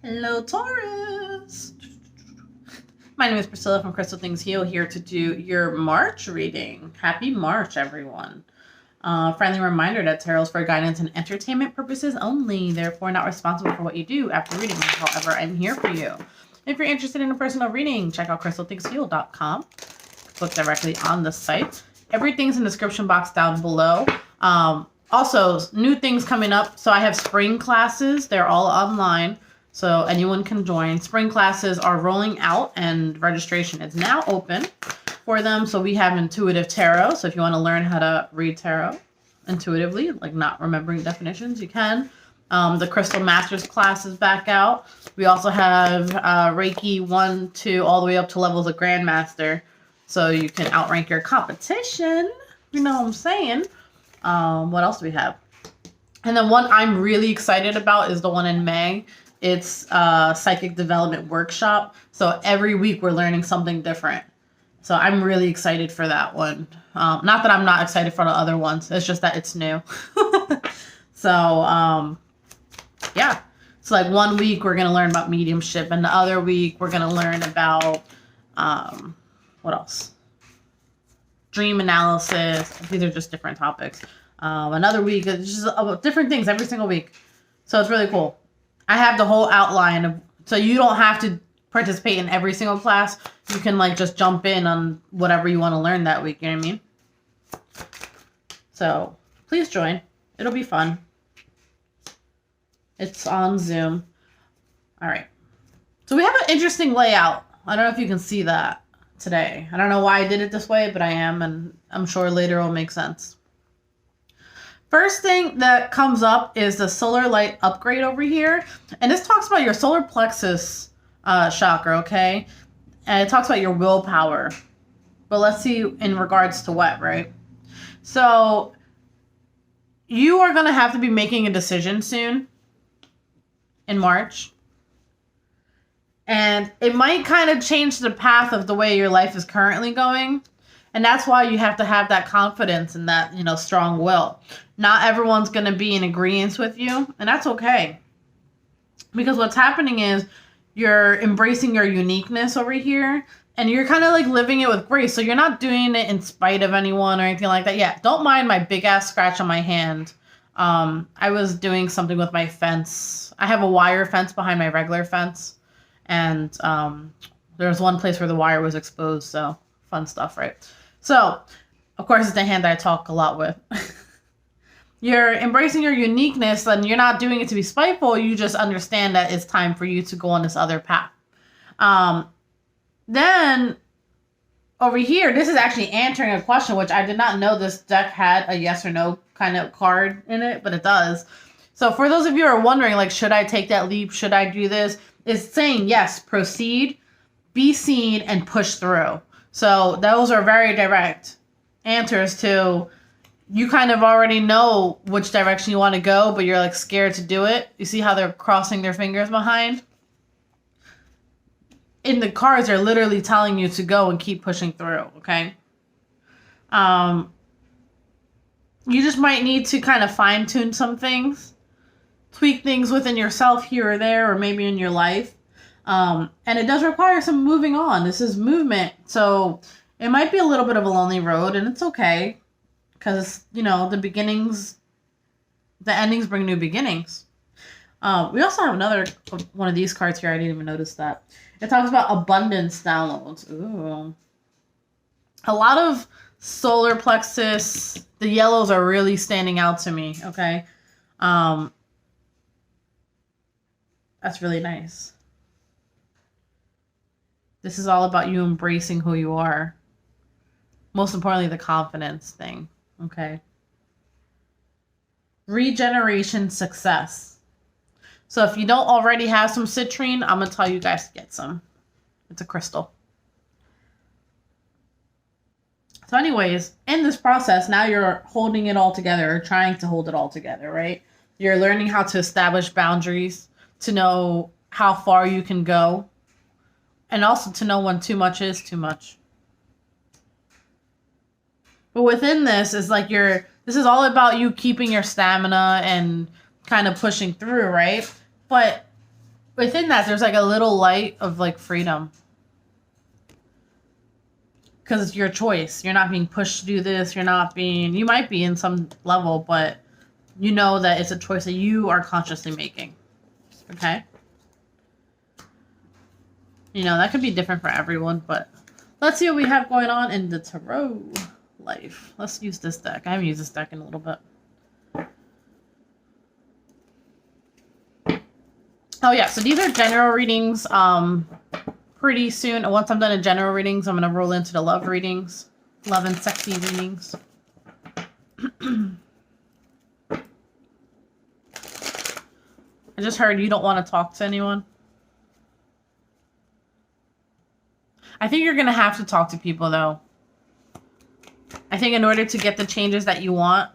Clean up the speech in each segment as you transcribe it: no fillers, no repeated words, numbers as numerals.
Hello, Taurus. My name is Priscilla from Crystalthingsheal, here to do your March reading. Happy March, everyone. Friendly reminder that tarot is for guidance and entertainment purposes only, therefore not responsible for what you do after reading. However, I'm here for you. If you're interested in a personal reading, check out crystalthingsheal.com. Click directly on the site. Everything's in the description box down below. Also, new things coming up. So I have spring classes. They're all online, so anyone can join. Spring classes are rolling out and registration is now open for them. So we have intuitive tarot. So if you want to learn how to read tarot intuitively, like not remembering definitions, you can. The Crystal Masters class is back out. We also have Reiki 1, 2, all the way up to levels of Grandmaster. So you can outrank your competition. You know what I'm saying? What else do we have? And then one I'm really excited about is the one in May. It's Psychic Development Workshop. So every week we're learning something different. So I'm really excited for that one. Not that I'm not excited for the other ones. It's just that it's new. So, yeah. So like 1 week we're going to learn about mediumship. And the other week we're going to learn about, what else? Dream analysis. These are just different topics. Another week, it's just about different things every single week. So it's really cool. I have the whole outline of, so you don't have to participate in every single class. You can like just jump in on whatever you want to learn that week. You know what I mean? So please join. It'll be fun. It's on Zoom. All right. So we have an interesting layout. I don't know if you can see that today. I don't know why I did it this way, but I am, and I'm sure later it'll make sense. First thing that comes up is the solar light upgrade over here. And this talks about your solar plexus chakra, okay? And it talks about your willpower. But let's see in regards to what, right? So you are going to have to be making a decision soon in March. And it might kind of change the path of the way your life is currently going. And that's why you have to have that confidence and that, you know, strong will. Not everyone's going to be in agreement with you. And that's okay. Because what's happening is you're embracing your uniqueness over here. And you're kind of like living it with grace. So you're not doing it in spite of anyone or anything like that. Yeah, don't mind my big ass scratch on my hand. I was doing something with my fence. I have a wire fence behind my regular fence. And there was one place where the wire was exposed. So fun stuff, right? So, of course, it's the hand that I talk a lot with. You're embracing your uniqueness, and you're not doing it to be spiteful. You just understand that it's time for you to go on this other path. Then, over here, this is actually answering a question, which I did not know this deck had a yes or no kind of card in it, but it does. So, for those of you who are wondering, like, should I take that leap? Should I do this? It's saying, yes, proceed, be seen, and push through. So those are very direct answers to, you kind of already know which direction you want to go, but you're like scared to do it. You see how they're crossing their fingers behind? In the cards, they're literally telling you to go and keep pushing through, okay? You just might need to kind of fine-tune some things, tweak things within yourself here or there, or maybe in your life. And it does require some moving on. This is movement. So it might be a little bit of a lonely road, and it's okay. Because, you know, the endings bring new beginnings. We also have another one of these cards here. I didn't even notice that. It talks about abundance downloads. Ooh. A lot of solar plexus. The yellows are really standing out to me. Okay. That's really nice. This is all about you embracing who you are. Most importantly, the confidence thing. Okay. Regeneration success. So if you don't already have some citrine, I'm going to tell you guys to get some. It's a crystal. So anyways, in this process, now you're holding it all together, or trying to hold it all together, right? You're learning how to establish boundaries, to know how far you can go. And also to know when too much is too much. But within this is like this is all about you keeping your stamina and kind of pushing through, right? But within that, there's like a little light of like freedom. Because it's your choice. You're not being pushed to do this. You're not being, you might be in some level, but you know that it's a choice that you are consciously making. Okay? You know, that could be different for everyone, but let's see what we have going on in the tarot life. Let's use this deck. I haven't used this deck in a little bit. Oh yeah, so these are general readings. Pretty soon, once I'm done in general readings, I'm going to roll into the love readings. Love and sexy readings. I just heard you don't want to talk to anyone. I think you're going to have to talk to people, though. I think in order to get the changes that you want,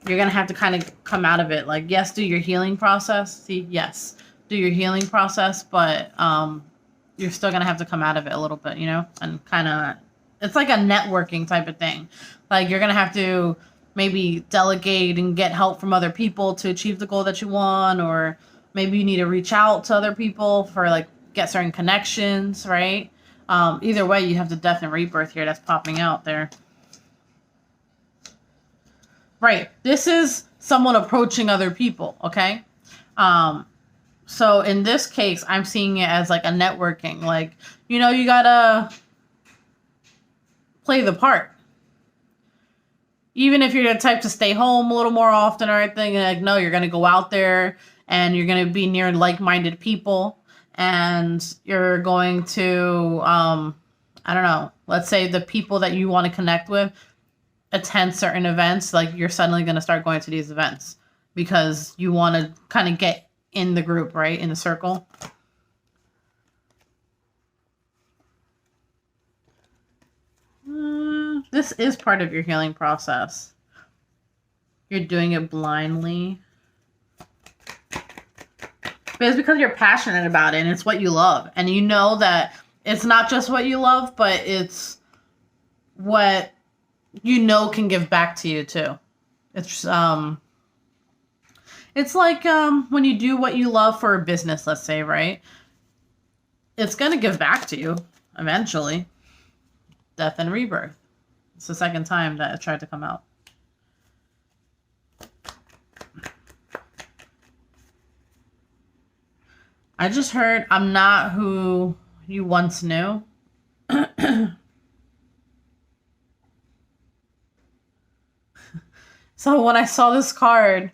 you're going to have to kind of come out of it. Like, yes, do your healing process. See, yes, do your healing process, but you're still going to have to come out of it a little bit, you know? And kind of, it's like a networking type of thing. Like, you're going to have to maybe delegate and get help from other people to achieve the goal that you want, or maybe you need to reach out to other people for, like, get certain connections, right? Either way, you have the death and rebirth here that's popping out there. Right. This is someone approaching other people, okay? So in this case, I'm seeing it as like a networking. Like, you know, you gotta play the part. Even if you're the type to stay home a little more often or anything, like, no, you're gonna go out there and you're gonna be near like-minded people, and you're going to, I don't know, let's say the people that you want to connect with attend certain events. Like, you're suddenly gonna start going to these events because you want to kind of get in the group, right? In the circle. This is part of your healing process. You're doing it blindly. But it's because you're passionate about it and it's what you love. And you know that it's not just what you love, but it's what you know can give back to you too. It's like when you do what you love for a business, let's say, right? It's going to give back to you eventually. Death and rebirth. It's the second time that it tried to come out. I just heard I'm not who you once knew. So when I saw this card,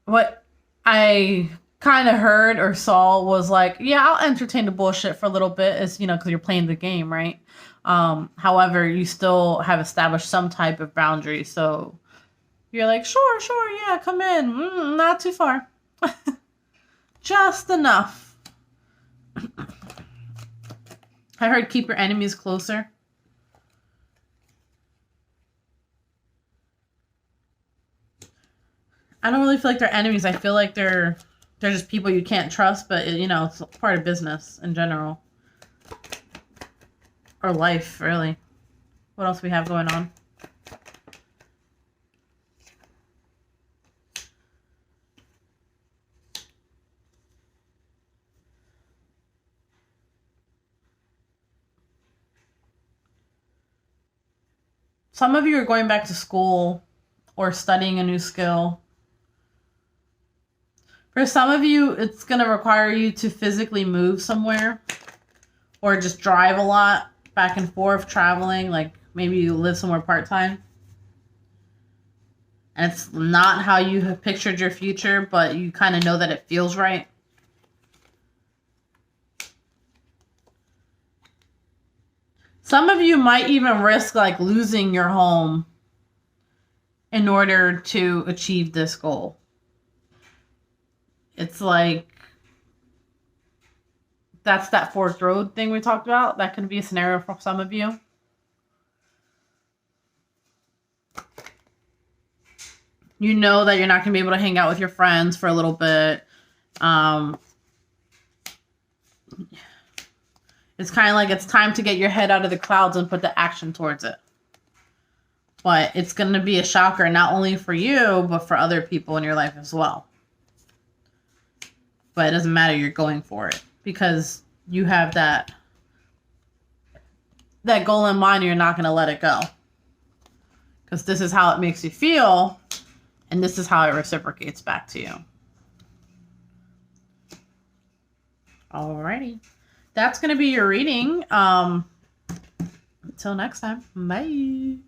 what I kind of heard or saw was like, yeah, I'll entertain the bullshit for a little bit. It's, you know, because you're playing the game, right? However, you still have established some type of boundary. So you're like, sure, yeah, come in. Not too far. Just enough. I heard keep your enemies closer. I don't really feel like they're enemies. I feel like they're just people you can't trust, but, you know, it's part of business in general. Or life, really. What else we have going on? Some of you are going back to school or studying a new skill. For some of you, it's going to require you to physically move somewhere or just drive a lot back and forth, traveling. Like, maybe you live somewhere part-time. And it's not how you have pictured your future, but you kind of know that it feels right. Some of you might even risk, like, losing your home in order to achieve this goal. It's like, that's that forked road thing we talked about. That could be a scenario for some of you. You know that you're not going to be able to hang out with your friends for a little bit. It's kind of like it's time to get your head out of the clouds and put the action towards it. But it's going to be a shocker, not only for you, but for other people in your life as well. But it doesn't matter. You're going for it because you have that goal in mind. You're not going to let it go because this is how it makes you feel. And this is how it reciprocates back to you. Alrighty. That's going to be your reading. Until next time. Bye.